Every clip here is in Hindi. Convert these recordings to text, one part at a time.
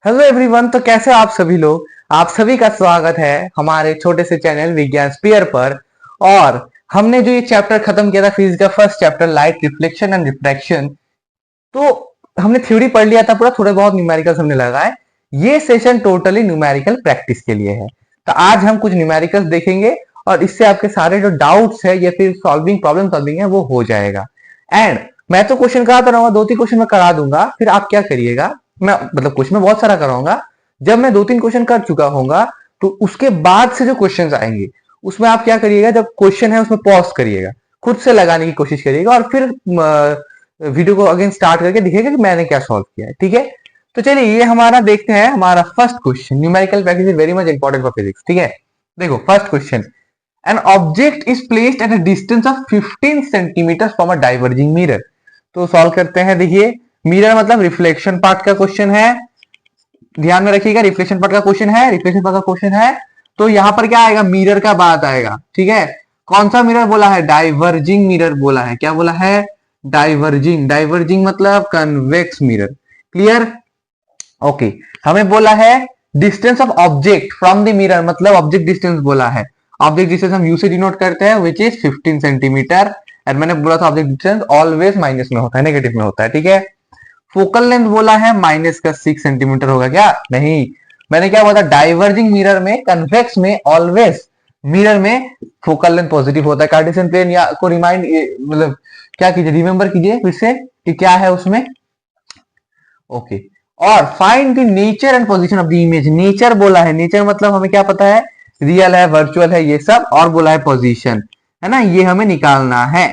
Hello everyone. तो कैसे हो आप सभी लोग। आप सभी का स्वागत है हमारे छोटे से चैनल विज्ञान स्पीयर पर। और हमने जो ये चैप्टर खत्म किया था फिजिक्स का first chapter light reflection and refraction, तो हमने थ्योरी पढ़ लिया था पूरा, थोड़े बहुत न्यूमेरिकल्स हमने लगाए। ये सेशन टोटली न्यूमेरिकल प्रैक्टिस के लिए है। तो आज हम कुछ न्यूमेरिकल्स देखेंगे और इससे आपके सारे जो डाउट्स है या फिर प्रॉब्लम सॉल्विंग है वो हो जाएगा। एंड मैं तो क्वेश्चन कराता रहूंगा, 2-3 क्वेश्चन मैं करा दूंगा, फिर आप क्या करिएगा, मैं मतलब क्वेश्चन में बहुत सारा कराऊंगा। जब मैं 2-3 क्वेश्चन कर चुका होऊंगा तो उसके बाद से जो क्वेश्चन आएंगे उसमें आप क्या करिएगा, जब क्वेश्चन है उसमें पॉज करिएगा, खुद से लगाने की कोशिश करिएगा और फिर वीडियो को अगेन स्टार्ट करके दिखेगा कि मैंने क्या सॉल्व किया है। ठीक है, तो चलिए ये हमारा देखते हैं हमारा first question. Numerical practice is very much important for physics. ठीक है, देखो first question, an object is placed at a distance of 15 centimetre from a diverging mirror. तो सॉल्व करते हैं। देखिए मिरर मतलब रिफ्लेक्शन पार्ट का क्वेश्चन है, ध्यान में रखिएगा रिफ्लेक्शन पार्ट का क्वेश्चन है, रिफ्लेक्शन पार्ट का क्वेश्चन है। तो यहां पर क्या आएगा, मिरर का बात आएगा। ठीक है, कौन सा मिरर बोला है, डाइवर्जिंग मिरर बोला है। क्या बोला है, डाइवर्जिंग। डाइवर्जिंग मतलब कन्वेक्स मिरर। Clear, okay. हमें बोला है distance of object from the mirror, मतलब ऑब्जेक्ट डिस्टेंस बोला है। ऑब्जेक्ट डिस्टेंस हम यू से डिनोट करते हैं विच इज 15 सेंटीमीटर। एंड मैंने बोला था ऑब्जेक्ट डिस्टेंस ऑलवेज माइनस में होता है, नेगेटिव में होता है। ठीक है, फोकल लेंथ बोला है माइनस का 6 सेंटीमीटर होगा क्या, नहीं। मैंने क्या बोला, डाइवर्जिंग मिरर में कन्वेक्स में ऑलवेज मिरर में फोकल लेंथ पॉजिटिव होता है। कार्टेशियन प्लेन या को रिमाइंड मतलब क्या कीजिए, रिमेंबर कीजिए फिर से कि क्या है उसमें। ओके, और find the nature and position of the image. Nature बोला है, नेचर मतलब हमें क्या पता है, रियल है, वर्चुअल है, ये सब। और बोला है पोजीशन, है ना, ये हमें निकालना है।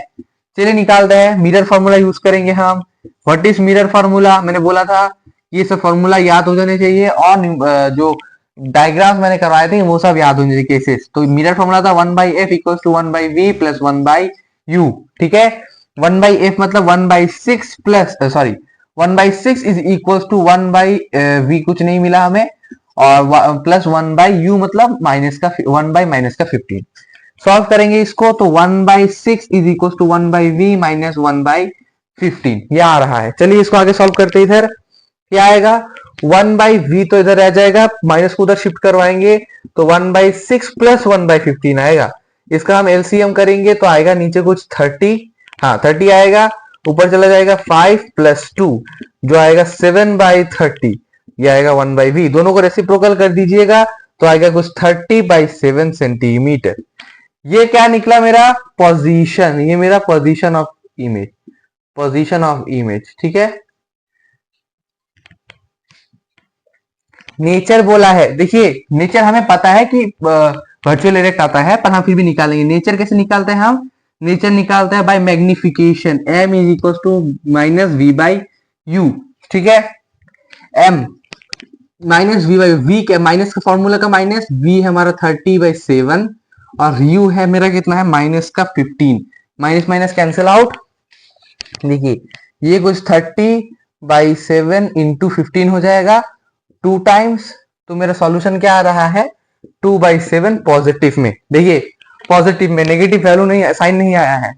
चलिए निकालते हैं। मिरर फॉर्मूला यूज करेंगे हम। व्हाट इज मिरर फॉर्मूला, मैंने बोला था ये सब फॉर्मूला याद हो जाने चाहिए, और जो डायग्राम्स मैंने करवाए थे वो सब याद होने चाहिए केसेस। तो मिरर फॉर्मूला था 1/f equals to 1/v plus 1/u। ठीक है, 1/f मतलब 1/6 plus sorry 1/6 is equals to 1/v, कुछ नहीं मिला हमें, और प्लस 1/u मतलब माइनस का 1/-15। सॉल्व करेंगे इसको तो 1/6 is equal to 1/v minus 1/15, ये आ रहा है। चलिए इसको आगे सॉल्व करते हैं। इधर क्या आएगा, 1/v तो इधर रह जाएगा, माइनस को उधर शिफ्ट करवाएंगे तो 1/6 प्लस 1/15 आएगा। इसका हम एलसीएम करेंगे तो आएगा नीचे कुछ 30, हाँ 30 आएगा, ऊपर चला जाएगा 5 प्लस 2 जो आएगा 7/30, ये आएगा 1/v। दोनों को रेसिप्रोकल कर दीजिएगा तो आएगा कुछ 30/7 सेंटीमीटर। ये क्या निकला मेरा, पोजीशन, ये मेरा position of image, position of image. ठीक है, नेचर बोला है। देखिए नेचर हमें पता है कि वर्चुअल इरेक्ट आता है, पर हम फिर भी निकालेंगे। नेचर कैसे निकालते हैं हम, नेचर निकालते हैं by magnification, m is equal to minus v/u। ठीक है, m माइनस v क्या, माइनस का फॉर्मूला का माइनस, v है हमारा 30/7 और u है मेरा कितना है, माइनस का 15। माइनस माइनस कैंसिल आउट, देखिए ये कुछ 30/7 इंटू 15 हो जाएगा 2 टाइम्स। तो मेरा सॉल्यूशन क्या आ रहा है, 2/7 पॉजिटिव में। देखिए पॉजिटिव में, नेगेटिव वैल्यू नहीं, साइन नहीं आया है।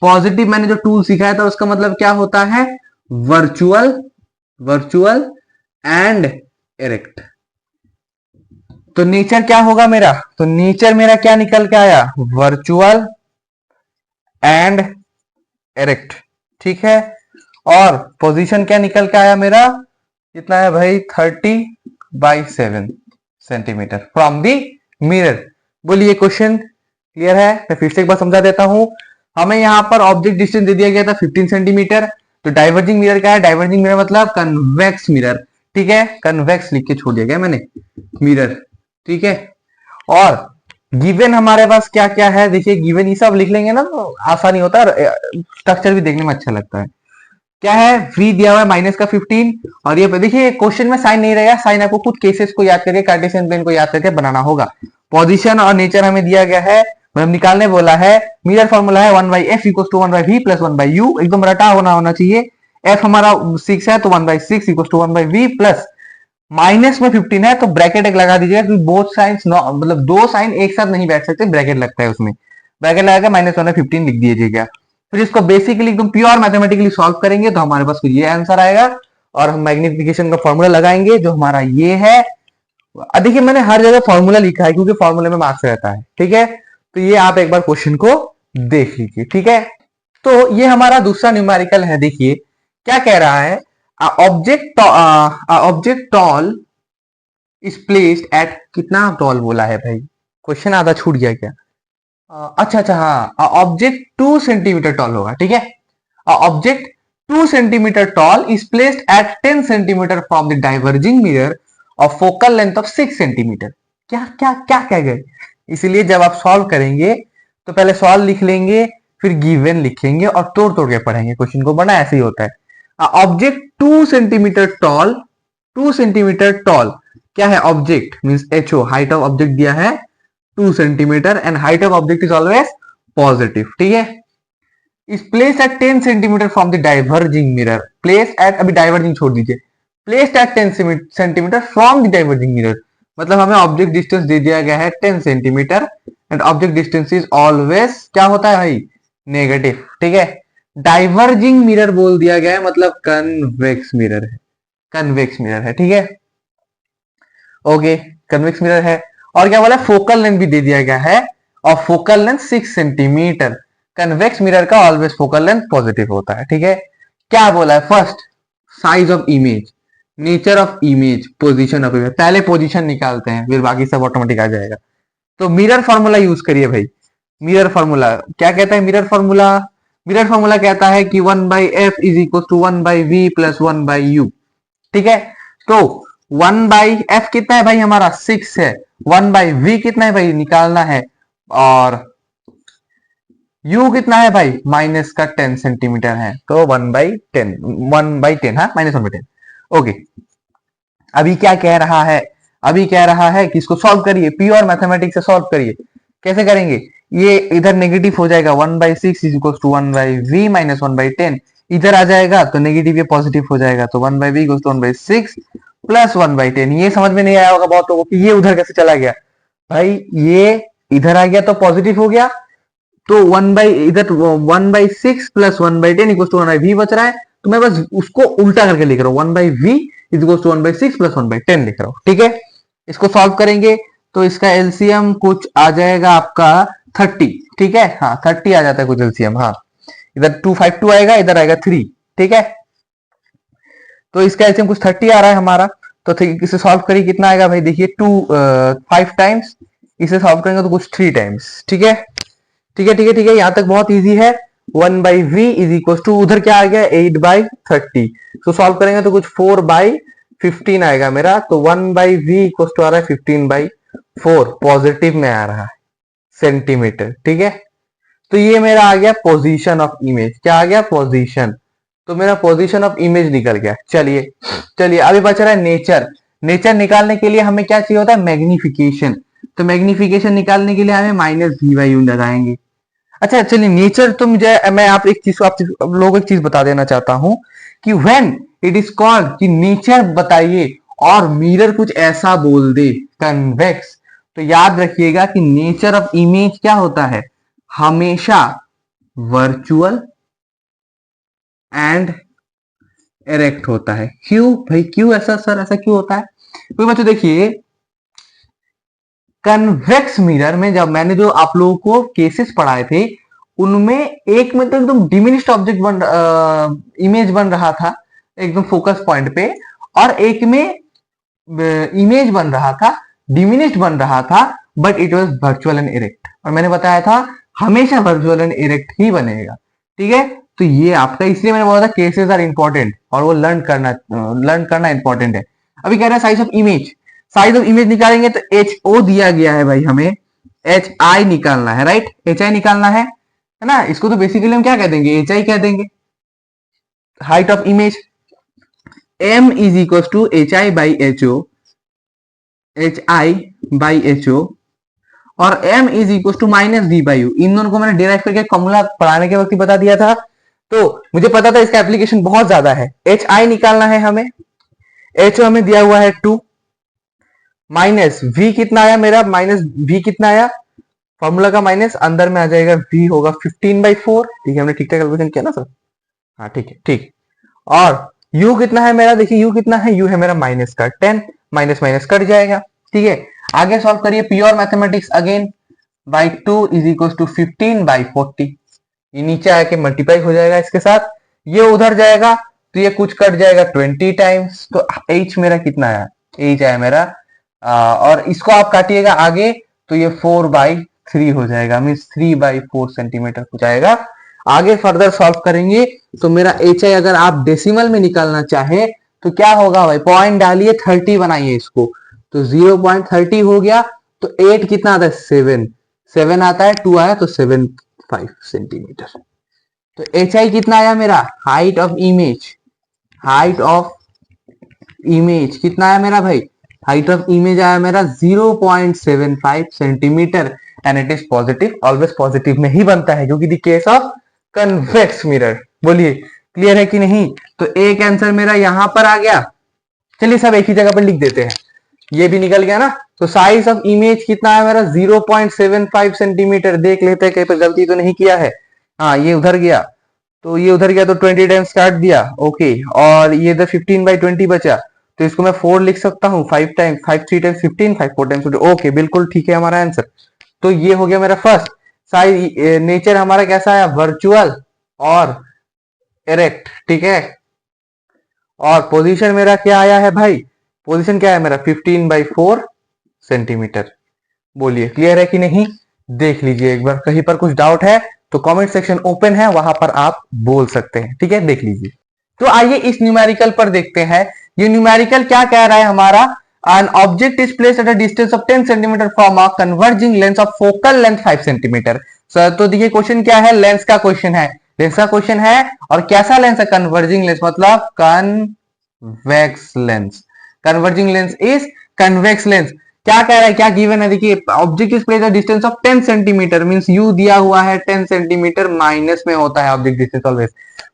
पॉजिटिव मैंने जो टूल सिखाया था उसका मतलब क्या होता है, वर्चुअल, वर्चुअल एंड इरेक्ट। तो नेचर क्या होगा मेरा, तो नेचर मेरा क्या निकल के आया, वर्चुअल एंड इरेक्ट। ठीक है, और पोजीशन क्या निकल के आया मेरा, कितना है भाई, 30/7 सेंटीमीटर फ्रॉम दी मिरर। बोलिए क्वेश्चन क्लियर है, मैं फिर से एक बार समझा देता हूं। हमें यहां पर ऑब्जेक्ट डिस्टेंस दे दिया गया था 15 सेंटीमीटर। तो डाइवर्जिंग मिरर क्या है, डाइवर्जिंग मिरर मतलब कन्वेक्स मिरर। ठीक है, कन्वेक्स लिख के छोड़ दिया गया मैंने, मिरर। ठीक है, और गिवन हमारे पास क्या क्या है, देखिए गिवन ये सब लिख लेंगे ना तो आसानी होता है, स्ट्रक्चर भी देखने में अच्छा लगता है। क्या है, v दिया हुआ है माइनस का 15, और ये देखिए क्वेश्चन में साइन नहीं रहेगा, साइन आपको खुद केसेस को याद करके, कार्टेशियन प्लेन को याद करके बनाना होगा। पोजीशन और नेचर हमें दिया गया है, मतलब निकालने बोला है। मिरर फॉर्मूला है 1/f equal to 1/v plus 1/u, एकदम रटा होना चाहिए। f हमारा 6 है तो 1/6 equal to 1/v plus minus में 15 है तो ब्रैकेट एक लगा दीजिएगा, क्योंकि बोथ साइंस मतलब दो साइन एक साथ नहीं बैठ सकते, ब्रैकेट लगता है उसमें। ब्रैकेट लगा के -1/15 लिख दीजिएगा। फिर इसको बेसिकली एकदम प्योर मैथमेटिकली सॉल्व करेंगे तो हमारे पास ये आंसर आएगा और हम मैग्निफिकेशन का फॉर्मूला लगाएंगे जो हमारा ये है। देखिए मैंने हर जगह फॉर्मूला लिखा है क्योंकि फॉर्मूले में मार्क्स रहता है, ठीक है। तो ये आप एक बार क्वेश्चन को देख लीजिए, ठीक है। तो ये हमारा दूसरा न्यूमेरिकल है। देखिए क्या कह रहा है, object tall is placed at, कितना टॉल बोला है भाई, क्वेश्चन आधा छूट गया क्या? अच्छा अच्छा, हाँ, ऑब्जेक्ट 2 सेंटीमीटर टॉल होगा, ठीक है। Object 2 centimetre tall is placed at 10 centimetre from the diverging mirror of focal length of 6 centimetre. क्या क्या क्या कह गए? इसलिए जब आप सॉल्व करेंगे तो पहले सॉल्व लिख लेंगे, फिर गिवन लिखेंगे और तोड़ तोड़ के पढ़ेंगे क्वेश्चन को, बना ऐसे ही होता है। Object 2 centimetre toll, 2 centimetre toll क्या है? Object means HO, height of object दिया है 2 centimetre and height of object is always positive, ठीक है। Is place at 10 centimetre from the diverging mirror, place at, अभी डाइवर्जिंग छोड़ दीजिए, placed at 10 centimetre from the diverging mirror, मतलब हमें ऑब्जेक्ट डिस्टेंस दे दिया गया है 10 centimetre and object distance is always क्या होता है भाई? नेगेटिव, ठीक है। डाइवर्जिंग मिरर बोल दिया गया है मतलब कन्वेक्स मिरर है, कन्वेक्स मिरर है, ठीक है। ओके, कन्वेक्स मिरर है। और क्या बोला? फोकल लेंथ भी दे दिया गया है और focal length 6 centimetre. Convex mirror का ऑलवेज फोकल लेंथ पॉजिटिव होता है, ठीक है। क्या बोला है? First size of image, nature of image, position of image. पहले पोजीशन निकालते हैं फिर बाकी सब ऑटोमेटिक आ जाएगा। तो मिरर फॉर्मूला यूज करिए भाई। मिरर फॉर्मूला क्या कहता है? मिरर फॉर्मूला, मिरर फॉर्मूला कहता है कि 1/f is equal to 1/v plus 1/u, ठीक है। तो 1/f कितना है भाई? हमारा 6 है। 1/v कितना है भाई? निकालना है। और u कितना है भाई? माइनस का 10 सेंटीमीटर है, तो 1/10, 1/10, हाँ, -1/10। ओके, अभी क्या कह रहा है? अभी कह रहा है कि इसको सॉल्व करिए, प्योर मैथमेटिक्स से सॉल्व करिए। कैसे करेंगे? ये इधर नेगेटिव हो जाएगा, 1/6 is equal to 1/v minus 1/10, इधर आ जाएगा तो नेगेटिव ये पॉजिटिव हो जाएगा, तो 1/v इक्वल टू 1/6 प्लस 1/10। ये समझ में नहीं आया होगा बहुत लोगों को कि ये उधर कैसे चला गया भाई, ये इधर आ गया तो पॉजिटिव हो गया, तो 1/6 प्लस 1/10 इक्वल टू 1/v बच रहा है, तो मैं बस उसको उल्टा करके लिख रहा हूँ, 1/v is equal to 1/6 plus 1/10 लिख रहा हूँ, ठीक है। इसको सॉल्व करेंगे तो इसका एलसीएम कुछ आ जाएगा आपका 30, ठीक है। हाँ 30 आ जाता है कुछ एलसीएम, हाँ, इधर 252 आएगा, इधर आएगा 3, ठीक है। तो इसका एलसीएम कुछ 30 आ रहा है हमारा, तो इसे सॉल्व करिए, कितना आएगा भाई? देखिए 5 टाइम्स, इसे सॉल्व करेंगे तो कुछ 3 टाइम्स, ठीक है, ठीक है, ठीक है, ठीक है। यहां तक बहुत इजी है। 1/v इज इक्वल टू, उधर क्या आ गया? 8/30, तो सॉल्व करेंगे तो कुछ 4/15 आएगा मेरा, तो 1/v इक्वल टू आ रहा है 15/4, पॉजिटिव में आ रहा है सेंटीमीटर, ठीक है। तो ये मेरा आ गया पोजीशन ऑफ इमेज। क्या आ गया? पोजीशन। तो मेरा पोजीशन ऑफ इमेज निकल गया। चलिए चलिए, अभी बच रहा है नेचर। नेचर निकालने के लिए हमें क्या चाहिए होता है? मैग्निफिकेशन। तो मैग्निफिकेशन निकालने के लिए हमें -v/u लगाएंगे। अच्छा चलिए, नेचर तो मुझे, मैं आप एक चीज, आप लोगों को एक चीज बता देना चाहता हूं कि व्हेन इट इज कॉल्ड कि नेचर बताइए और मिरर कुछ ऐसा बोल दे कन्वेक्स, तो याद रखिएगा कि नेचर ऑफ इमेज क्या होता है? हमेशा वर्चुअल एंड इरेक्ट होता है। क्यों भाई? क्यों ऐसा सर, ऐसा क्यों होता है? तो बच्चों देखिए, कन्वेक्स मिरर में जब मैंने जो आप लोगों को केसेस पढ़ाए थे, उनमें एक में तो एकदम डिमिनिश्ड ऑब्जेक्ट इमेज बन रहा था एकदम फोकस पॉइंट पे, और एक में इमेज बन रहा था, डिमिनिश्ड बन रहा था, but it was virtual and erect. और मैंने बताया था हमेशा वर्चुअल एंड इरेक्ट ही बनेगा, ठीक है। तो ये आपका, इसलिए मैंने बोला था केसेस आर इंपॉर्टेंट और वो लर्न करना इंपॉर्टेंट है। अभी कह रहा है size of image. Size of image निकालेंगे तो एच ओ दिया गया है भाई, हमें एच आई निकालना है, राइट, एच आई निकालना है ना। इसको तो बेसिकली हम क्या कह देंगे? एच आई कह देंगे। Height of image m is equal to h i by h o, h i by h o, और m is equal to -v/u। इन दोनों को मैंने डिराइव करके फॉर्मूला पढ़ाने के वक्त ही बता दिया था, तो मुझे पता था इसका एप्लीकेशन बहुत ज्यादा है। एच आई निकालना है हमें, एच ओ हमें दिया हुआ है 2, माइनस v कितना आया मेरा? -v कितना आया? फॉर्मूला का माइनस अंदर में आ जाएगा, v होगा 15/4, ठीक है। हमने ठीक ठाक कैलकुलेशन किया ना सर? हाँ ठीक है, ठीक। और u कितना है मेरा, देखिए u कितना है, u है मेरा माइनस का 10, माइनस माइनस कट जाएगा। ठीक है, आगे सॉल्व करिए pure mathematics again, by 2 is equal to 15/40। ये नीचे आके मल्टीप्लाई हो जाएगा इसके साथ, ये उधर जाएगा तो ये कुछ कट जाएगा 20 टाइम्स, तो h मेरा कितना आया, h आया मेरा और इसको आप काटिएगा आगे तो ये 4/3 हो जाएगा, मीन्स 3/4 सेंटीमीटर हो जाएगा। आगे फर्दर सॉल्व करेंगे तो मेरा एच आई अगर आप डेसिमल में निकालना चाहे तो क्या होगा भाई, पॉइंट डालिए 30 बनाइए इसको, तो 0.30 हो गया, तो 8 कितना आता है 7, 7 आता है, 2 आया तो 75 सेंटीमीटर। तो एच आई कितना आया मेरा, height of image, height of image कितना आया मेरा भाई, हाइट ऑफ इमेज आया मेरा 0.75 centimetre and it is positive, always positive में ही बनता है क्योंकि the case of convex mirror. बोलिए क्लियर है कि नहीं। तो एक आंसर मेरा यहां पर आ गया, चलिए सब एक ही जगह पर लिख देते हैं, ये भी निकल गया ना। तो साइज ऑफ इमेज कितना है मेरा 0.75 सेंटीमीटर, देख लेते हैं कहीं पर गलती तो नहीं किया है। हाँ ये उधर गया, तो ये उधर गया तो 20 टाइम्स काट दिया, ओके, और ये इधर 15/20 बचा, तो इसको मैं 4 लिख सकता हूँ, 5 टाइम्स 5 3 टाइम्स 15, 5 4 टाइम्स, ओके बिल्कुल ठीक है हमारा आंसर। तो ये हो गया मेरा फर्स्ट। साइज नेचर हमारा कैसा आया, वर्चुअल और इरेक्ट, ठीक है। और पोजीशन मेरा क्या आया है भाई, पोजीशन क्या है मेरा 15/4 सेंटीमीटर। बोलिए क्लियर है कि नहीं, देख लीजिए एक बार, कहीं पर कुछ डाउट है तो कमेंट सेक्शन ओपन है, वहां पर आप बोल सकते हैं, ठीक है, देख लीजिए। तो आइए इस न्यूमेरिकल पर देखते हैं, ये न्यूमेरिकल क्या कह रहा है हमारा, an object is placed at a distance of 10 cm from a converging lens of focal length 5 cm। तो देखिए क्वेश्चन क्या है, लेंस का क्वेश्चन है, लेंस का क्वेश्चन है, और कैसा लेंस है, कन्वर्जिंग लेंस मतलब convex lens, converging lens is convex lens. क्या कह रहा है, क्या गिवन है, देखिए object is placed at distance of 10 centimetre, means you दिया हुआ है 10 सेंटीमीटर, माइनस में होता है object distance always.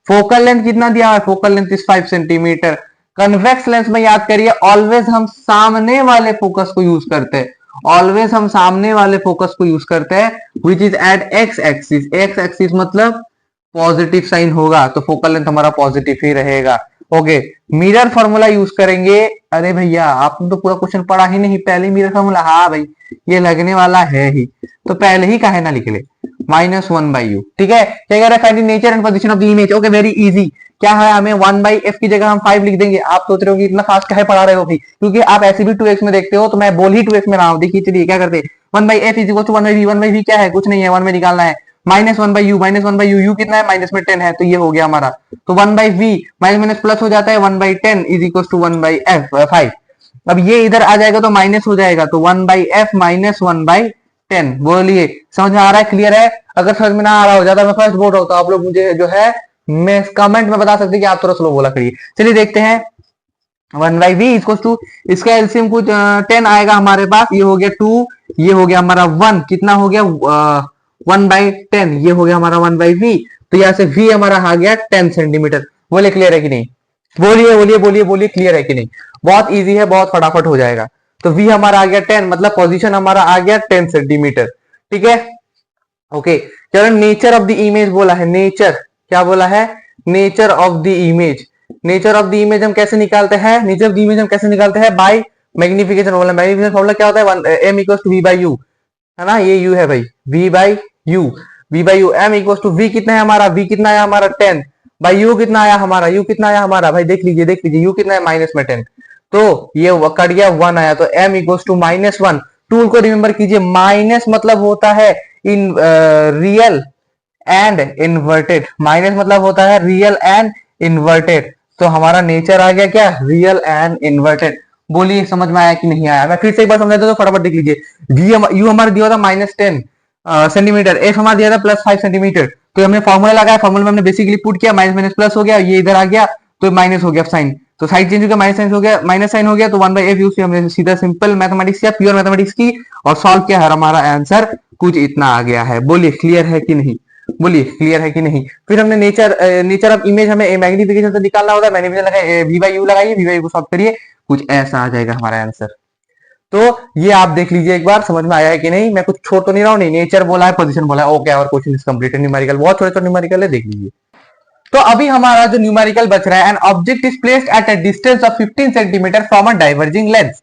Focal length कितना दिया हुआ है, focal length is 5 centimetre. Convex lens में याद करिए ऑलवेज हम सामने वाले फोकस को यूज करते हैं, ऑलवेज हम सामने वाले फोकस को यूज करते हैं, which is at x axis, x axis मतलब पॉजिटिव साइन होगा, तो फोकल लेंथ हमारा पॉजिटिव ही रहेगा। ओके, मिरर फॉर्मूला यूज करेंगे, अरे भैया आपने तो पूरा क्वेश्चन पढ़ा ही नहीं, पहले मिरर फॉर्मूला, हाँ भाई ये लगने वाला है ही, तो पहले ही काहे ना लिख ले, -1/u, ठीक है। क्या कह रहा है, find nature and position of the image, okay very easy, क्या है, हमें 1/f की जगह हम 5 लिख देंगे। आप सोच रहे हो कि इतना फास्ट काहे पढ़ा रहे हो भाई, क्योंकि आप ऐसे भी 2x में देखते हो, तो मैं बोल ही 2x में रहा हूं। देखिए चलिए क्या करते, 1/f is equal to 1/v, 1/v क्या है, कुछ नहीं है, 1 में निकालना है, -1/u, -1/u, u कितना है माइनस में 10 है, तो ये हो गया हमारा, तो 1/v माइनस माइनस प्लस हो जाता है, 1/10 इज इक्वल टू 1/f 5। अब ये इधर आ जाएगा तो माइनस हो जाएगा, तो 1/f माइनस 1/10। बोलिए समझ में आ रहा है, क्लियर है। अगर समझ में ना आ रहा हो, ज्यादा मैं फर्स्ट बोल रहा हूं तो आप लोग मुझे जो है मैं कमेंट में बता सकते हैं कि आप थोड़ा स्लो बोला करिए। चलिए देखते हैं, 1/v इक्वल टू, इसका एलसीएम कुछ 10 आएगा हमारे पास, ये हो गया 2, ये हो गया हमारा 1, कितना हो गया 1/10, ये हो गया हमारा 1/v, तो यहाँ से v हमारा आ गया 10 सेंटीमीटर। बोलिए क्लियर है कि नहीं, बोलिए बोलिए बोलिए बोलिए क्लियर है कि नहीं, बहुत इजी है, बहुत फटाफट हो जाएगा। तो v हमारा आ गया 10, मतलब पोजीशन हमारा आ गया 10 सेंटीमीटर, ठीक है। ओके, चलो नेचर ऑफ द इमेज बोला है, नेचर क्या बोला है, nature of the image, nature of the image हम कैसे निकालते हैं, नेचर ऑफ द इमेज हम कैसे निकालते हैं, by magnification formula. Magnification formula क्या होता है, m इक्वल्स टू v/u, है ना, ये u है भाई, v/u, v/u, m equals to v कितना है हमारा, v कितना है हमारा 10, भाई u कितना आया हमारा, u कितना आया हमारा भाई, देख लीजिए u कितना है माइनस में 10, तो ये कट गया 1 आया, तो m इक्वल्स टू -1। टूल को रिमेंबर कीजिए, माइनस मतलब होता है in real and inverted, minus मतलब होता है रियल एंड इन्वर्टेड, तो हमारा नेचर आ गया क्या, रियल एंड इन्वर्टेड। बोलिए समझ में आया कि नहीं आया, मैं फिर से एक बार समझा दो तो फटाफट देख लीजिए। यू हमारा दिया था -10 सेंटीमीटर, एफ हमारा दिया था +5 सेंटीमीटर, तो हमने फॉर्मूला लगाया, फॉर्मूला में हमने बेसिकली पुट किया, माइनस माइनस प्लस हो गया, ये इधर आ गया तो माइनस हो गया साइन, तो साइड चेंज हो गया, माइनस साइन हो गया, माइनस साइन हो गया, तो 1/f यूज किया हमने, सीधा सिंपल मैथमेटिक्स या प्योर मैथमेटिक्स की, और सॉल्व किया है, हमारा आंसर कुछ इतना आ गया है। बोलिए क्लियर है कि नहीं, बोलिए क्लियर है कि नहीं। फिर हमने नेचर ऑफ इमेज हमें मैग्निफिकेशन से निकालना होता है, मैग्निफिकेशन लगाइए, v/u लगाइए, v/u को सॉल्व करिए, कुछ ऐसा आ जाएगा हमारा आंसर। तो ये आप देख लीजिए एक बार, समझ में आया है कि नहीं, मैं कुछ छोड़ तो नहीं रहा हूँ, नहीं नेचर बोला है, पोजीशन बोला है, ओके, और क्वेश्चन इज कंप्लीटेड, न्यूमेरिकल बहुत छोटे छोटे न्यूमेरिकल है, देख लीजिए। तो अभी हमारा जो न्यूमेरिकल बच रहा है, an object is placed at a distance of 15 centimetre from a diverging lens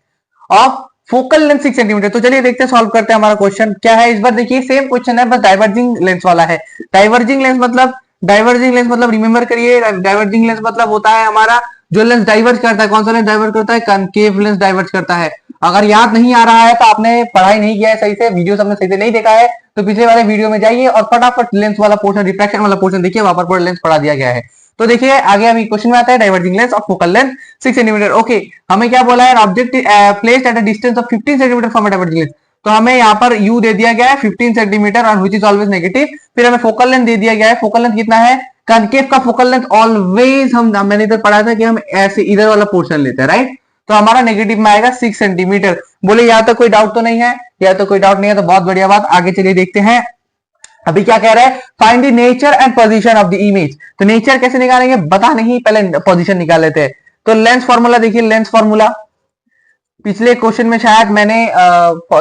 of focal length 6 centimetre. तो चलिए देखते हैं, सॉल्व करते हैं। हमारा क्वेश्चन क्या है इस बार, देखिए सेम क्वेश्चन है, बस डाइवर्जिंग लेंस वाला है। डाइवर्जिंग लेंस मतलब रिमेंबर करिए, डाइवर्जिंग लेंस मतलब होता है हमारा जो लेंस डाइवर्ज करता है। कौन सा लेंस डाइवर्ज करता है? कनकेव लेंस डाइवर्ज करता है। अगर याद नहीं आ रहा है तो आपने पढ़ाई नहीं किया है सही से, वीडियो हमने सही से नहीं देखा है, तो पिछले वाले वीडियो में जाइए और फटाफट लेंस वाला पोर्शन, रिफ्रैक्शन वाला पोर्शन देखिए, वहां पर लेंस पढ़ा दिया गया है। तो देखिए आगे अभी क्वेश्चन में आता है diverging lens of focal length 6 centimetre. Okay, हमें क्या बोला है? Object placed at a distance of 15 centimetre from diverging lens. तो हमें यहाँ पर u दे दिया गया है 15 सेंटीमीटर और विच इज ऑलवेज नेगेटिव। फिर हमें फोकल लेंथ दे दिया गया है, फोकल लेंथ कितना है? कनकेव का फोकल लेंथ ऑलवेज मैंने इधर पढ़ा था कि हम ऐसे इधर वाला पोर्शन लेते हैं, राइट? तो हमारा नेगेटिव में आएगा 6 सेंटीमीटर। बोले यहाँ तक कोई डाउट तो नहीं है? या तो कोई डाउट नहीं है तो बहुत बढ़िया बात, आगे चलिए देखते हैं। अभी क्या कह रहा है? Find the nature and position of the image. तो नेचर कैसे निकालेंगे बता नहीं, पहले पोजीशन निकाल लेते हैं। तो लेंस फॉर्मूला देखिए, लेंस फॉर्मूला पिछले क्वेश्चन में शायद मैंने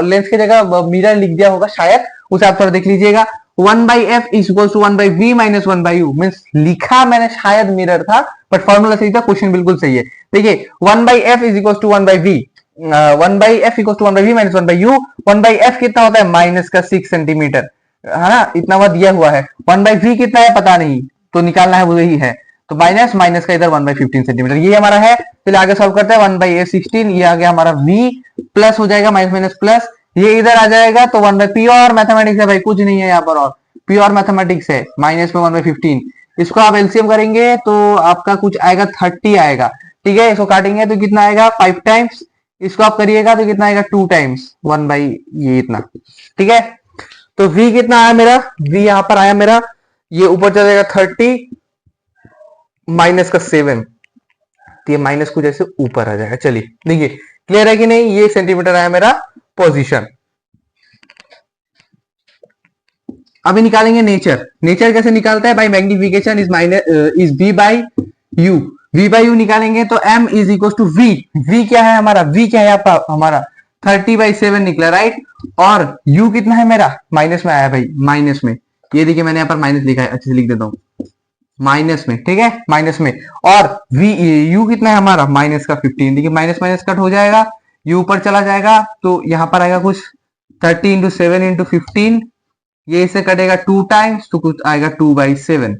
लेंस की जगह मिरर लिख दिया होगा शायद, उसे आप थोड़ा देख लीजिएगा। 1/f is equal to 1/v minus 1/u, means लिखा मैंने शायद मिरर था, बट फॉर्मूला सही था, क्वेश्चन बिल्कुल सही है। देखिए 1/f is equal to 1/v, 1/f equal to 1/v minus 1/u। 1/f कितना होता है? माइनस का 6 सेंटीमीटर, है ना? इतना वह दिया हुआ है। 1/v कितना है पता नहीं, तो निकालना है, वो यही है। तो माइनस माइनस का इधर 1/15 सेंटीमीटर, ये हमारा है। फिर आगे सॉल्व करते हैं। 1/16 ये आ गया हमारा v, प्लस हो जाएगा माइनस माइनस प्लस, ये इधर आ जाएगा तो 1/, प्योर मैथमेटिक्स है भाई, कुछ नहीं है यहाँ पर, और प्योर मैथमेटिक्स है। माइनस में 1/15, इसको आप एलसीएम करेंगे तो आपका कुछ आएगा 30 आएगा, ठीक है? इसको काटेंगे तो कितना आएगा? 5 टाइम्स। इसको आप करिएगा तो कितना आएगा? 2 टाइम्स 1 बाई ये इतना, ठीक है? तो v कितना आया मेरा? v यहां पर आया मेरा, ये ऊपर चला जाएगा 30 माइनस का 7, तो ये माइनस कुछ ऐसे ऊपर आ जाएगा। चलिए देखिए क्लियर है कि नहीं? ये सेंटीमीटर आया मेरा पोजीशन। अभी निकालेंगे नेचर। नेचर कैसे निकालता है? By magnification is minus is v by u, v by u निकालेंगे तो m is equal to v। v क्या है हमारा? v क्या है हमारा? 30/7 निकला, राइट? और u कितना है मेरा? माइनस में आया भाई, माइनस में। ये देखिए मैंने यहाँ पर माइनस लिखा है, अच्छे से लिख देता हूं, माइनस में, ठीक है? माइनस में। और v u कितना है हमारा? माइनस का 15। देखिए माइनस माइनस कट हो जाएगा, u ऊपर चला जाएगा तो यहां पर आएगा कुछ 30 इंटू 7 इंटू 15, ये इसे कटेगा 2 टाइम्स तो कुछ आएगा 2/7,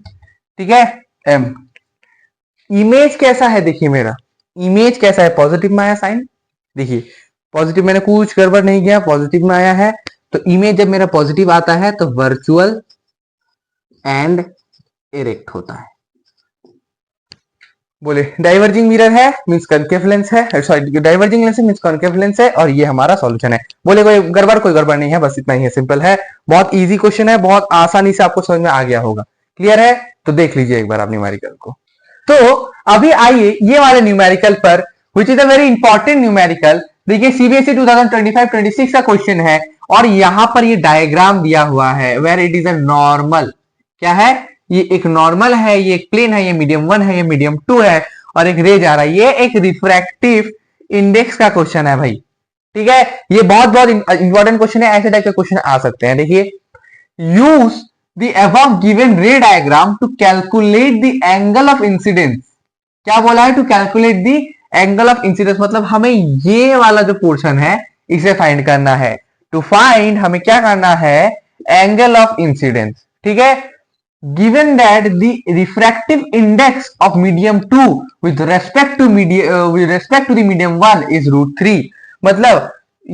ठीक है? m इमेज कैसा है? देखिए मेरा इमेज कैसा है? पॉजिटिव में आया साइन, देखिए पॉजिटिव, मैंने कुछ गड़बड़ नहीं किया, पॉजिटिव में आया है। तो इमेज जब मेरा पॉजिटिव आता है तो वर्चुअल एंड इरेक्ट होता है। बोले डाइवर्जिंग मिरर है मींस कनकेव लेंस है, sorry diverging lens means concave lens है, और ये हमारा सॉल्यूशन है। बोले कोई गड़बड़ नहीं है, बस इतना ही है, सिंपल है, बहुत इजी क्वेश्चन है, बहुत आसानी से आपको समझ में आ गया होगा। क्लियर है? तो देख लीजिए एक बार आप न्यूमेरिकल को। तो अभी आइए ये वाले न्यूमेरिकल पर, which is a very important numerical. देखिए सीबीएसई 2025-26 का क्वेश्चन है और यहां पर ये डायग्राम दिया हुआ है, where it is a normal. क्या है? ये एक नॉर्मल है, ये एक प्लेन है, ये मीडियम 1 है, ये मीडियम 2 है, और एक रे जा रहा है। ये एक रिफ्रैक्टिव इंडेक्स का क्वेश्चन है भाई, ठीक है? ये बहुत बहुत इंपॉर्टेंट क्वेश्चन है, ऐसे टाइप के क्वेश्चन आ सकते हैं। देखिए use the above given ray diagram to calculate the angle of incidence। क्या बोला है? to calculate the angle of incidence, मतलब हमें ये वाला जो पोर्शन है इसे फाइंड करना है। to find हमें क्या करना है? angle of incidence, ठीक है? given that the refractive index of medium 2 with respect to the medium 1 is √3। मतलब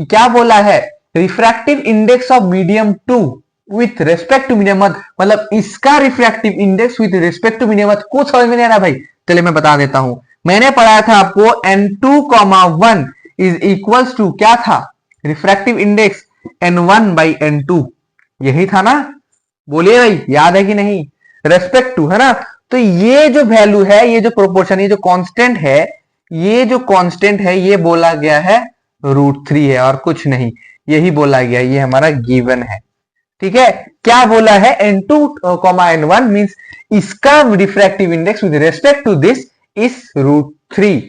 क्या बोला है? refractive index of medium 2 with respect to medium 1, मतलब इसका refractive index with respect to medium 1 कुछ समझ में नहीं आ रहा भाई? चलिए मैं बता देता हूं। मैंने पढ़ाया था आपको n2,1 इज इक्वल्स टू क्या था? रिफ्रैक्टिव इंडेक्स n1/n2, यही था ना? बोलिए भाई, याद है कि नहीं? रेस्पेक्ट टू, है ना? तो ये जो वैल्यू है, ये जो प्रोपोर्शन, ये जो कांस्टेंट है, ये जो कांस्टेंट है, ये बोला गया है √3 है और कुछ नहीं, यही बोला गया, ये हमारा गिवन है, ठीक है? क्या बोला है? n2,n1 मींस इसका refractive index with respect to this is √3,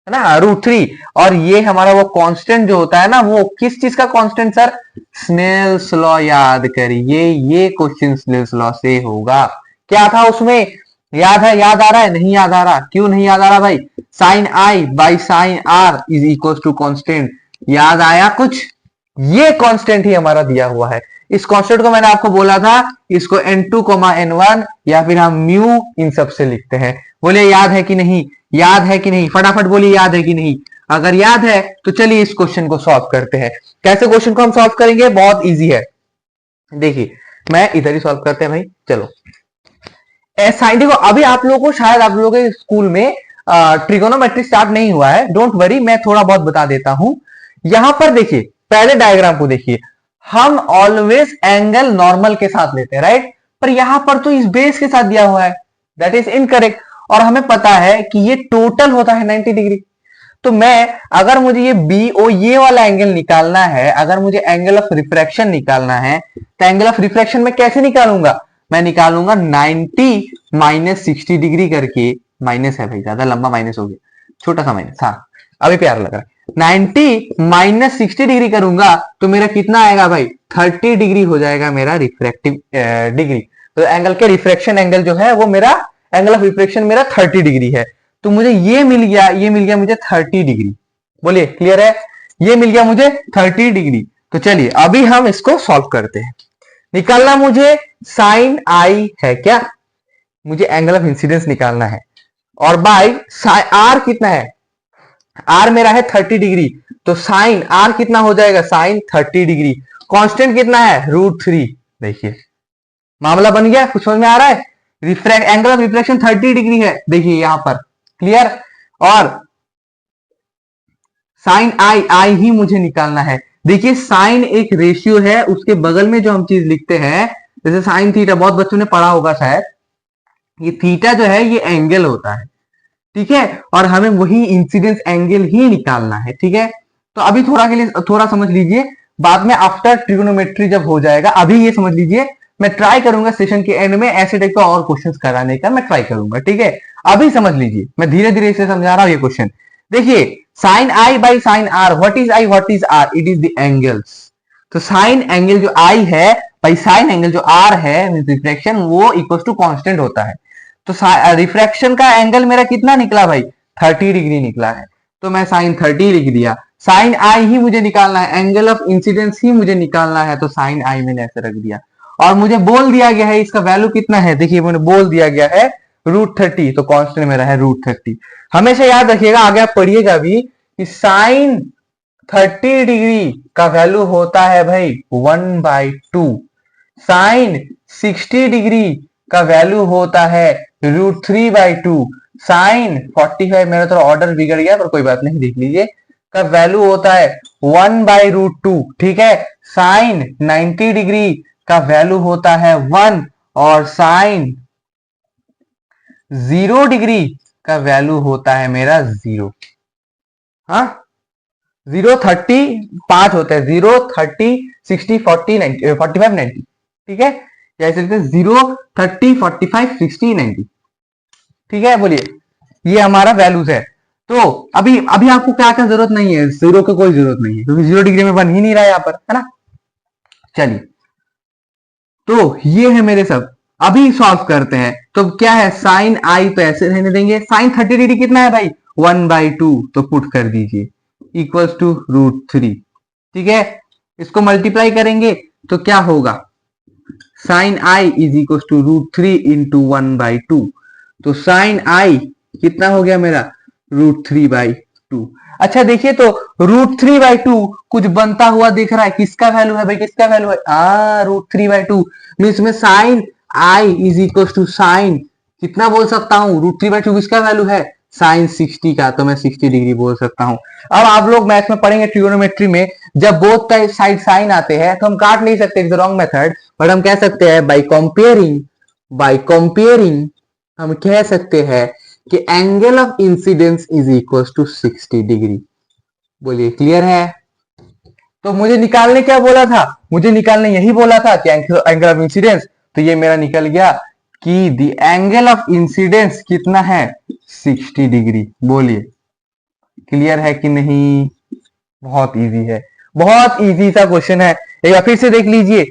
है ना? √3। और ये हमारा वो कांस्टेंट जो होता है ना, वो किस चीज का कांस्टेंट सर? स्नेल्स लॉ याद करिए, ये क्वेश्चन स्नेल्स लॉ से होगा। क्या था उसमें? याद है, याद आ रहा है, नहीं याद आ रहा? क्यों नहीं याद आ रहा भाई? Sine i by sine r is equal to constant. याद आया कुछ? ये कांस्टेंट ही हमारा दिया हुआ है। इस कांस्टेंट को मैंने आपको बोला था, इसको n2, n1 या फिर हम म्यू इन सब से लिखते हैं। बोलिए याद है कि नहीं? याद है कि नहीं? फटाफट बोलिए याद है कि नहीं? अगर याद है तो चलिए इस क्वेश्चन को सॉल्व करते हैं। कैसे क्वेश्चन को हम सॉल्व करेंगे? बहुत इजी है। देखिए मैं इधर ही सॉल्व करते हैं भाई, चलो। साइन देखो, अभी आप लोगों को शायद आप लोगों के स्कूल में ट्रिगोनोमेट्री स्टार्ट नहीं हुआ है, डोंट वरी, मैं थोड़ा बहुत बता देता हूं। यहां पर देखिए, पहले डायग्राम को देखिए, हम ऑलवेज एंगल नॉर्मल के साथ लेते हैं, राइट? पर यहां पर तो इस बेस के साथ दिया हुआ है, दैट इज इनकरेक्ट। और हमें पता है कि ये टोटल होता है 90 डिग्री। तो मैं, अगर मुझे ये बी ओ ये वाला एंगल निकालना है, अगर मुझे एंगल ऑफ रिफ्रैक्शन निकालना है, तो एंगल ऑफ रिफ्रैक्शन में कैसे निकालूंगा? मैं निकालूंगा 90 माइनस 60 डिग्री करके। माइनस है भाई, ज्यादा लंबा माइनस हो गया, छोटा सा माइनस, हाँ अभी प्यार लग रहा है। 90 माइनस 60 डिग्री करूंगा तो मेरा कितना आएगा भाई? 30 डिग्री हो जाएगा मेरा रिफ्रैक्टिव डिग्री। तो एंगल के रिफ्रैक्शन एंगल जो है वो मेरा, एंगल ऑफ रिफ्रैक्शन मेरा 30 डिग्री है। तो मुझे ये मिल गया, ये मिल गया मुझे 30 डिग्री। बोलिए क्लियर है? ये मिल गया मुझे 30 डिग्री। तो चलिए अभी हम इसको सॉल्व करते हैं। निकालना मुझे साइन आई है क्या? मुझे एंगल ऑफ इंसिडेंस निकालना है। और बाय आर कितना है? आर मेरा है 30 डिग्री। तो साइन आर कितना हो जाएगा? Sign 30 degree. कांस्टेंट कितना है? √3। देखिए मामला बन गया, कुछ समझ में आ रहा है? Refract angle of reflection 30 degree है, देखिए यहां पर, क्लियर? और साइन आई, आई ही मुझे निकालना है। देखिए साइन एक रेशियो है, उसके बगल में जो हम चीज लिखते हैं, जैसे साइन थीटा, बहुत बच्चों ने पढ़ा होगा शायद, ये थीटा जो है ये एंगल होता है, ठीक है? और हमें वही इंसिडेंस एंगल ही निकालना है, ठीक है? तो अभी थोड़ा के लिए थोड़ा समझ लीजिए, बाद में आफ्टर ट्रिगोनोमेट्री जब हो जाएगा, अभी ये समझ लीजिए। मैं ट्राई करूंगा सेशन के एंड में ऐसे टाइप का और क्वेश्चंस कराने का मैं ट्राई करूंगा, ठीक है? अभी समझ लीजिए, मैं धीरे धीरे इसे समझा रहा हूं ये क्वेश्चन। देखिए sine i by sine r, what is i, what is r? It is the angles. तो साइन एंगल जो आई है बाई साइन एंगल जो आर है, रिफ्लेक्शन, वो इक्वल टू कांस्टेंट होता है। तो रिफ्रैक्शन का एंगल मेरा कितना निकला भाई? 30 डिग्री निकला है। तो मैं साइन 30 लिख दिया। साइन आई ही मुझे निकालना है, एंगल ऑफ इंसिडेंस ही मुझे निकालना है, तो साइन आई मैंने ऐसे रख दिया। और मुझे बोल दिया गया है इसका वैल्यू कितना है, देखिए मैंने बोल दिया गया है √30, तो कांस्टेंट मेरा है √30। हमेशा याद रखिएगा, आगे आप पढ़िएगा भी, कि साइन 30 डिग्री का वैल्यू होता है भाई 1/2। साइन 60 डिग्री का वैल्यू होता है √3/2। साइन 45, मेरा थोड़ा ऑर्डर बिगड़ गया पर कोई बात नहीं, देख लीजिए, का वैल्यू होता है 1/√2, ठीक है? साइन 90 डिग्री का वैल्यू होता है 1, और साइन 0 डिग्री का वैल्यू होता है मेरा 0। हाँ, 0, 30, 5 होते हैं, 0, 30, 60, 40, 90, 45, 90, ठीक है? या ऐसे लिखते हैं 0, 30, 45, 60, 90, ठीक है? बोलिए, ये हमारा वैल्यूज है। तो अभी अभी आपको क्या क्या जरूरत नहीं है, 0 की कोई जरूरत नहीं है, क्योंकि 0 डिग्री में बन ही नहीं रहा है यहाँ पर, है ना? चलिए, तो ये है मेरे सब, अभी सॉल्व करते हैं। तो क्या है, साइन आई तो ऐसे रहने देंगे। साइन 30 डिग्री कितना है भाई? 1/2, तो पुट कर दीजिए इक्वल्स टू √3, ठीक है? इसको मल्टीप्लाई करेंगे तो क्या होगा? Sine i is equal to √3 into 1/2। तो साइन आई कितना हो गया मेरा? √3/2। अच्छा देखिए, तो √3/2 कुछ बनता हुआ दिख रहा है, किसका वैल्यू है भाई? किसका वैल्यू है? √3/2 मीन्स में sine i is equal to sine कितना बोल सकता हूँ? √3/2 किसका वैल्यू है? साइन 60 का, तो मैं 60 डिग्री बोल सकता हूँ। अब आप लोग मैथ में पढ़ेंगे ट्रिगोनोमेट्री में, जब बोथ साइड साइन आते हैं तो हम काट नहीं सकते, इट्स रॉन्ग मेथड, बट हम कह सकते हैं बाय कंपेयरिंग हम कह सकते हैं कि angle of incidence is equal to 60 degree. बोलिए क्लियर है? तो मुझे निकालने क्या बोला था? मुझे निकालने यही बोला था कि एंगल ऑफ इंसिडेंस, तो ये मेरा निकल गया कि द एंगल ऑफ इंसिडेंस कितना है? 60 डिग्री। बोलिए क्लियर है कि नहीं? बहुत इजी है, बहुत इजी सा क्वेश्चन है। एक बार फिर से देख लीजिए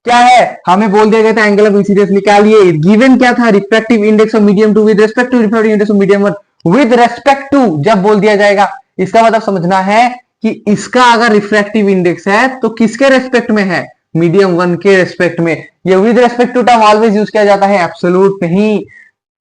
क्या है, हमें बोल दिया गया था एंगल ऑफ इंसिडेंस निकालिए। गिवन क्या था, refractive index of medium 2 with respect to refractive index of medium 1 with respect to, जब बोल दिया जाएगा इसका मतलब समझना है कि इसका अगर रिफ्रैक्टिव इंडेक्स है तो किसके रेस्पेक्ट में है, मीडियम 1 के रेस्पेक्ट में। ये with respect to term always use किया जाता है, एब्सोल्यूट नहीं,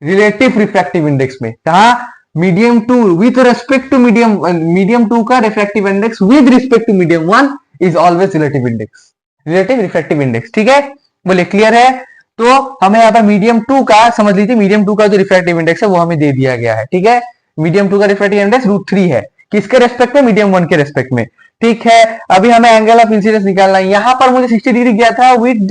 रिलेटिव रिफ्रैक्टिव इंडेक्स में। कहा medium 2 with respect to medium 2 का refractive index with respect to medium 1 is always relative index, relative refractive index. ठीक है, बोले क्लियर है। तो हमें यहाँ पर मीडियम 2 का समझ लीजिए, मीडियम 2 का जो रिफ्रैक्टिव इंडेक्स है वो हमें दे दिया गया है। ठीक है, मीडियम 2 का रिफ्रैक्टिव इंडेक्स √3 है, किसके रेस्पेक्ट में, मीडियम 1 के रेस्पेक्ट में। ठीक है, अभी हमें एंगल ऑफ इंसिडेंस निकालना है। यहां पर मुझे 60 डिग्री गया था विद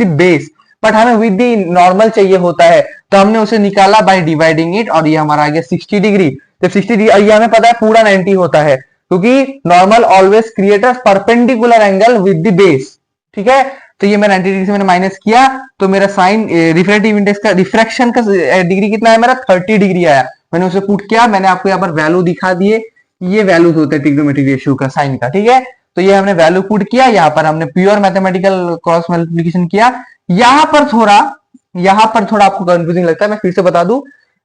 द बेस, बट हमें विद द नॉर्मल चाहिए होता है, तो हमने उसे निकाला बाय डिवाइडिंग इट, और ये हमारा आ गया 60 डिग्री। जब 60 डिग्री, ये हमें पता है पूरा 90 होता है, क्योंकि normal always create a perpendicular angle with the base. ठीक है, तो ये मैं 90 डिग्री से मैंने माइनस किया, तो मेरा साइन रिफ्रैक्टिव इंडेक्स का रिफ्रैक्शन का डिग्री कितना है मेरा, 30 डिग्री आया। मैंने उसे पुट किया, मैंने आपको यहाँ पर वैल्यू दिखा दिए, ये वैल्यूज होते हैं ट्रिग्नोमेट्रिक रेशियो का, साइन का। ठीक है, तो ये हमने वैल्यू पुट किया, यहाँ पर हमने प्योर मैथमेटिकल क्रॉस मल्टीप्लिकेशन किया। यहाँ पर थोड़ा आपको कंफ्यूजिंग लगता है, मैं फिर से बता दूं,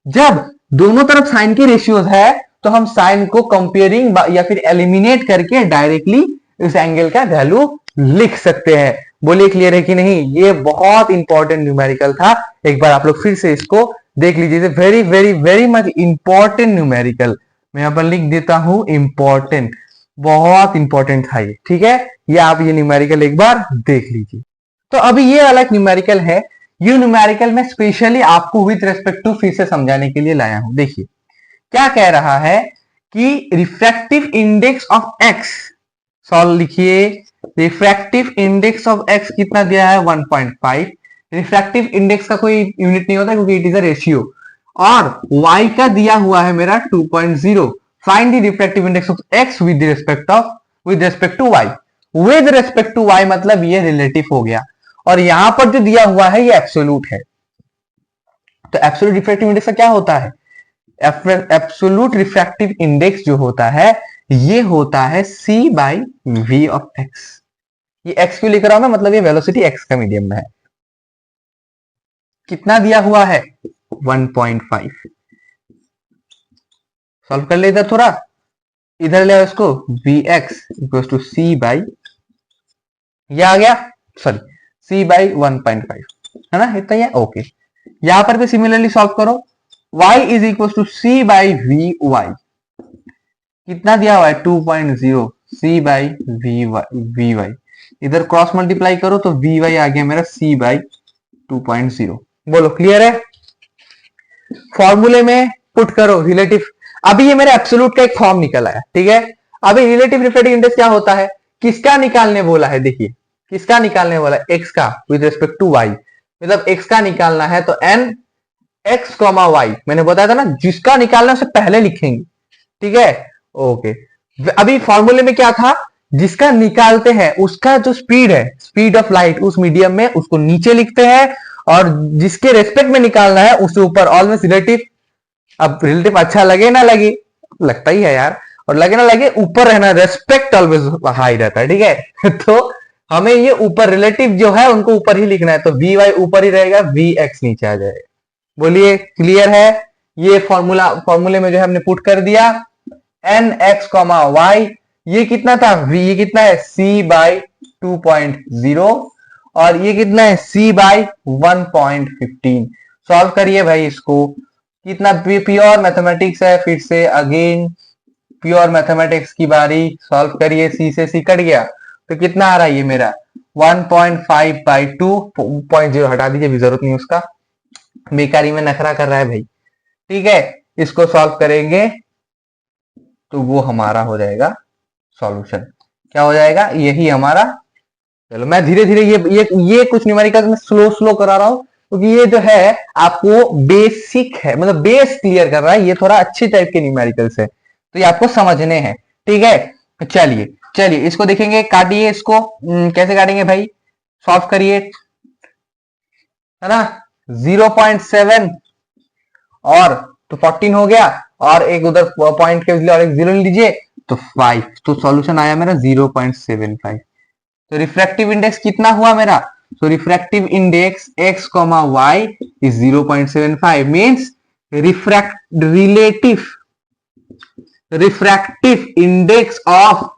जब दोनों तरफ साइन के रेशियोज है तो हम साइन को कंपेयरिंग या फिर एलिमिनेट करके डायरेक्टली इस एंगल का वैल्यू लिख सकते हैं। बोलिए क्लियर है कि नहीं, ये बहुत इंपॉर्टेंट न्यूमेरिकल था, एक बार आप लोग फिर से इसको देख लीजिए, very very very much important numerical. मैं यहां पर लिख देता हूं इंपॉर्टेंट, बहुत इंपॉर्टेंट था ये। ठीक है, ये आप ये न्यूमेरिकल एक बार देख लीजिए। तो अभी ये वाला न्यूमेरिकल है, ये न्यूमेरिकल मैं स्पेशली आपको विद रेस्पेक्ट टू फिर से समझाने के लिए लाया हूं। देखिए क्या कह रहा है कि refractive index of x, solve लिखिए, रिफ्रैक्टिव इंडेक्स ऑफ एक्स कितना दिया है 1.5। रिफ्रैक्टिव इंडेक्स का कोई यूनिट नहीं होता क्योंकि इट इज अ रेशियो, और y का दिया हुआ है मेरा 2.0। Find the refractive index of x with respect to y। With respect to y मतलब ये रिलेटिव हो गया, और यहां पर जो दिया हुआ है ये एब्सोल्यूट है। तो एब्सोल्यूट रिफ्रैक्टिव इंडेक्स का क्या होता है, एब्सोल्यूट रिफ्रैक्टिव इंडेक्स जो होता है ये होता है c by v of x। ये x क्यों लिख रहा हूं मैं, मतलब ये वेलोसिटी x का मीडियम में है। कितना दिया हुआ है 1.5। सॉल्व कर ले इधर, थोड़ा इधर ले आओ इसको, vx equal to c by, ये आ गया, सॉरी c बाई 1.5 है ना, इतना ही है। ओके, यहां पर भी सिमिलरली सॉल्व करो, y is equal to c by v y, कितना दिया हुआ है 2.0, c बाई वी वाई, इधर क्रॉस मल्टीप्लाई करो तो वी वाई आ गया मेरा c बाई 2.0। बोलो क्लियर है, फॉर्मूले में पुट करो रिलेटिव। अभी ये मेरे एब्सोल्यूट का एक फॉर्म निकल आया। ठीक है, अभी रिलेटिव रिफ्रैक्टिव इंडेक्स क्या होता है, किसका निकालने बोला है, देखिए किसका निकालने बोला है, x का विद रिस्पेक्ट टू y, मतलब x का निकालना है तो n x, y, मैंने बताया था ना, जिसका निकालना उसे पहले लिखेंगे। ठीक है, ओके। अभी फॉर्मूले में क्या था, जिसका निकालते हैं उसका जो स्पीड है, स्पीड ऑफ लाइट उस मीडियम में, उसको नीचे लिखते हैं, और जिसके रेस्पेक्ट में निकालना है उससे ऊपर, ऑलवेज रिलेटिव। अब रिलेटिव अच्छा लगे ना लगे, लगता ही है यार, और लगे ना लगे ऊपर रहना, रेस्पेक्ट ऑलवेज हाई रहता है। ठीक है तो हमें ये ऊपर रिलेटिव जो है उनको ऊपर ही लिखना है, तो वी वाई ऊपर ही रहेगा, वी एक्स नीचे आ जाएगा। बोलिए क्लियर है, ये फॉर्मूले में जो है हमने पुट कर दिया, एन एक्स कॉमा वाई, ये कितना था v, ये कितना है c बाई 2.0, और ये कितना है c बाई 1.15। सॉल्व करिए भाई इसको, कितना प्योर मैथमेटिक्स है, फिर से अगेन प्योर मैथमेटिक्स की बारी, सॉल्व करिए, c से c कट गया तो कितना आ रहा है ये मेरा 1.5 बाई 2.0, हटा दीजिए, भी जरूरत नहीं उसका, बेकारी में नखरा कर रहा है भाई। ठीक है, इसको सॉल्व करेंगे तो वो हमारा हो जाएगा सॉल्यूशन, क्या हो जाएगा, यही हमारा। चलो मैं धीरे धीरे ये कुछ न्यूमेरिकल में स्लो करा रहा हूं, क्योंकि ये जो है आपको बेसिक है, मतलब बेस क्लियर कर रहा है, ये थोड़ा अच्छी टाइप के न्यूमेरिकल्स है, तो ये आपको समझने हैं। ठीक है, चलिए इसको देखेंगे, काटिए इसको, कैसे काटेंगे भाई, सॉल्व करिए, है ना, 0.7 और तो 14 हो गया, और एक उधर पॉइंट के और एक जीरो लीजिए तो 5, तो सॉल्यूशन आया मेरा 0.75। तो रिफ्रैक्टिव इंडेक्स कितना हुआ मेरा So refractive index x comma y is 0.75 means refractive index of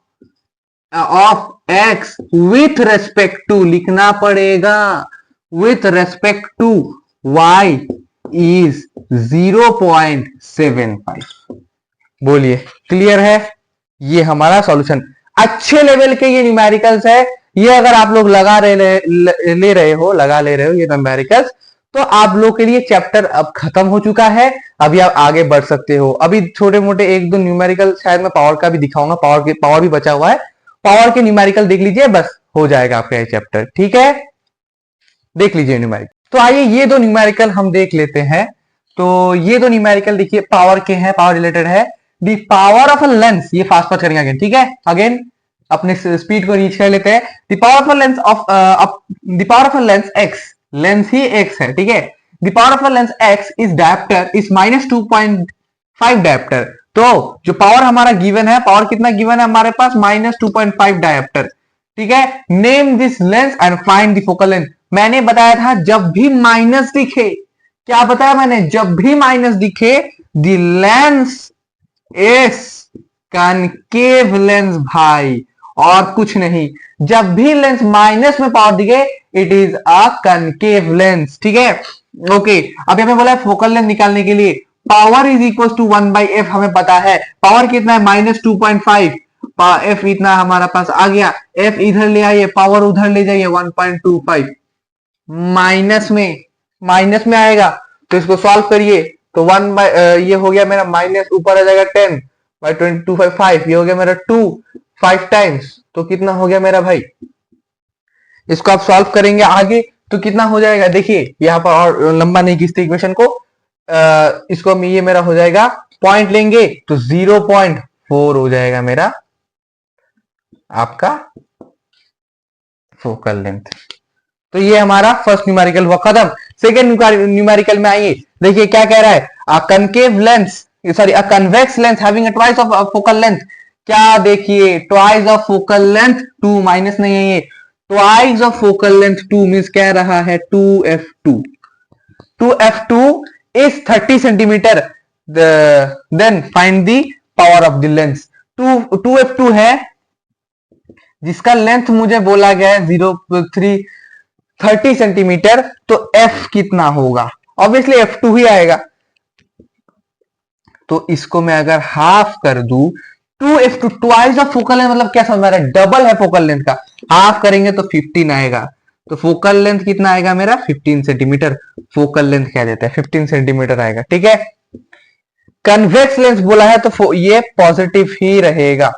x with respect to लिखना पड़ेगा with respect to y is 0.75। बोलिए क्लियर है? ये हमारा सॉल्यूशन। अच्छे लेवल के ये न्यूमेरिकल्स है। ये अगर आप लोग लगा ले रहे हो ये न्यूमेरिकल्स, तो आप लोग के लिए चैप्टर अब खत्म हो चुका है। अभी आप आगे बढ़ सकते हो। अभी छोटे मोटे एक दो न्यूमेरिकल शायद मैं पावर का भी दिखाऊंगा, पावर भी बचा हुआ है। पावर के न्यूमेरिकल देख लीजिए, बस हो जाएगा आपका ये चैप्टर। ठीक है, देख लीजिए न्यूमेरिकल। तो आइए ये दो न्यूमेरिकल हम देख लेते हैं। तो ये दो न्यूमेरिकल देखिए पावर के हैं, पावर रिलेटेड है। The power of a lens, ये फास्ट फास्ट करेंगे अगेन, ठीक है, अगेन अपने स्पीड को रीच कर लेते हैं। The power of a lens x, lens he x है, ठीक है। The power of a lens x is dioptre is -2.5 dioptre. तो जो पावर हमारा गिवन है, पावर कितना गिवन है हमारे पास, -2.5 डायप्टर, ठीक है। Name this lens and find the focal length. मैंने बताया था जब भी माइनस दिखे, क्या बताया मैंने, जब भी माइनस दिखे the lens is concave lens भाई, और कुछ नहीं। जब भी लेंस माइनस में पावर दिखे it is a concave lens, ठीक है। ओके, अब हमें बोला है फोकल लेंथ निकालने के लिए power is equal to 1/f, हमें पता है पावर कितना है -2.5, f इतना हमारा पास आ गया, f इधर ले आइए, पावर उधर ले जाइए 1.25, माइनस में आएगा। तो इसको सॉल्व करिए तो ये हो गया मेरा माइनस, ऊपर आ जाएगा 10/2.5, ये हो गया मेरा 5 टाइम्स, तो कितना हो गया मेरा भाई। इसको आप सॉल्व करेंगे आगे तो कितना हो जाएगा, देखिए यहाँ पर और लंबा नहीं खींचते इक्वेशन को, इसको ये मेरा हो जाएगा, पॉइंट लेंगे तो 0.4 हो जाएगा मेरा आपका फोकल लेंथ। तो ये हमारा फर्स्ट न्यूमेरिकल हुआ खत्म। सेकेंड न्यूमेरिकल में आइए, देखिए क्या कह रहा है, a concave lens, sorry a convex lens having a twice of focal length. क्या देखिए, twice of focal length 2, minus नहीं है ये, twice of focal length 2 means कह रहा है 2f2 is 30 centimetre, then find the power of the lens. 2f2 है जिसका लेंथ मुझे बोला गया है 30 सेंटीमीटर, तो f कितना होगा, ऑब्वियसली f2 ही आएगा। तो इसको मैं अगर हाफ कर दूं, 2f2 twice of focal length मतलब क्या समझ रहा है, डबल है फोकल लेंथ का, हाफ करेंगे तो 15 आएगा। तो फोकल लेंथ कितना आएगा मेरा 15 सेंटीमीटर, फोकल लेंथ क्या देता है 15 सेंटीमीटर आएगा, ठीक है। कन्वेक्स लेंस बोला है तो ये पॉजिटिव ही रहेगा,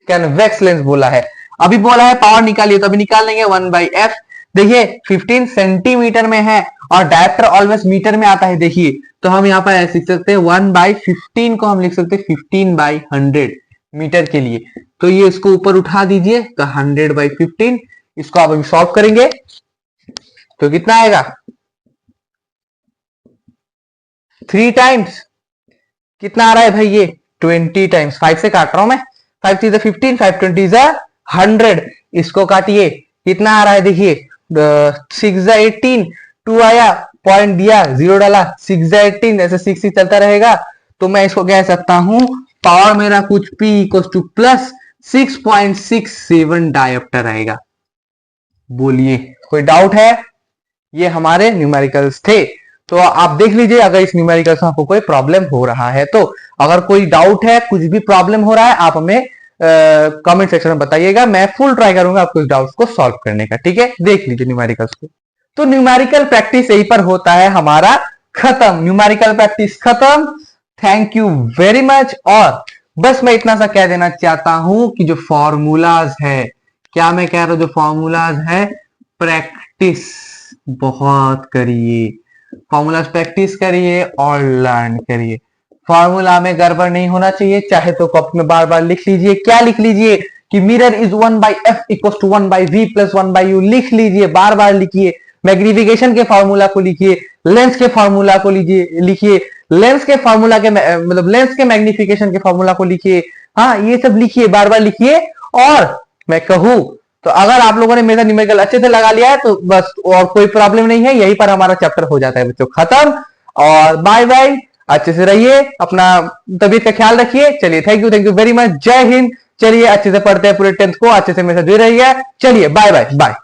कन्वेक्स लेंस बोला है। अभी बोला है पावर निकालिए, तो अभी निकाल लेंगे 1/f। देखिए 15 सेंटीमीटर में है और डायप्टर ऑलवेज मीटर में आता है, देखिए तो हम यहाँ पर ऐसे लिख सकते हैं 1/15 को हम लिख सकते हैं 15/100 मीटर के लिए। तो ये इसको ऊपर उठा दीजिए तो 100/15, इसको आप अभी सॉल्व करेंगे तो कितना आएगा 3 टाइम्स, कितना आ रहा है भाई ये 20 टाइम्स, 5 से काट रहा हूं मैं, 5 3 15, 5 20 100, इसको काटिए कितना आ रहा है, देखिए 6 18, 2 आया, पॉइंट दिया, 0 डाला, 6 18, ऐसे 6 ही चलता रहेगा। तो मैं इसको कह सकता हूं पावर मेरा कुछ P = प्लस 6.67 डायोप्टर आएगा। बोलिए कोई डाउट है? ये हमारे न्यूमेरिकल्स थे। तो आप देख लीजिए अगर इस न्यूमेरिकल्स में आपको कोई प्रॉब्लम हो रहा है तो, अगर कोई डाउट है, कुछ भी प्रॉब्लम हो रहा है, आप हमें कमेंट सेक्शन में बताइएगा, मैं फुल ट्राई करूंगा आपको इस डाउट्स को सॉल्व करने का, ठीक है। देख लीजिए न्यूमेरिकल्स को। तो न्यूमेरिकल प्रैक्टिस यहीं पर होता है हमारा खत्म, न्यूमेरिकल प्रैक्टिस खत्म। Thank you very much. और बस मैं इतना सा कह देना चाहता हूं कि जो फॉर्मूलाज है, क्या मैं कह रहा हूं, जो फॉर्मूलाज है प्रैक्टिस बहुत करिए, फॉर्मूलाज प्रैक्टिस करिए और लर्न करिए। फॉर्मूला में गड़बड़ नहीं होना चाहिए, चाहे तो कॉपी में बार बार लिख लीजिए। क्या लिख लीजिए कि mirror is 1/f = 1/v + 1/u, लिख लीजिए, बार बार लिखिए। मैग्निफिकेशन के फॉर्मूला को लिखिए, लेंस के फॉर्मूला को लिखिए, लेंस के फॉर्मूला के मतलब लेंस के मैग्निफिकेशन के फॉर्मूला को लिखिए, हाँ ये सब लिखिए, बार बार लिखिए। और मैं कहूं तो अगर आप लोगों ने मेरा न्यूमेरिकल अच्छे से लगा लिया है तो बस और कोई प्रॉब्लम नहीं है, यहीं पर हमारा चैप्टर हो जाता है बच्चों खत्म। और बाय बाय, अच्छे से रहिए, अपना तबीयत का ख्याल रखिए। चलिए थैंक यू वेरी मच, जय हिंद। चलिए अच्छे से पढ़ते हैं पूरे 10th को, अच्छे से मेरे साथ जुड़े रहिए। चलिए बाय बाय बाय।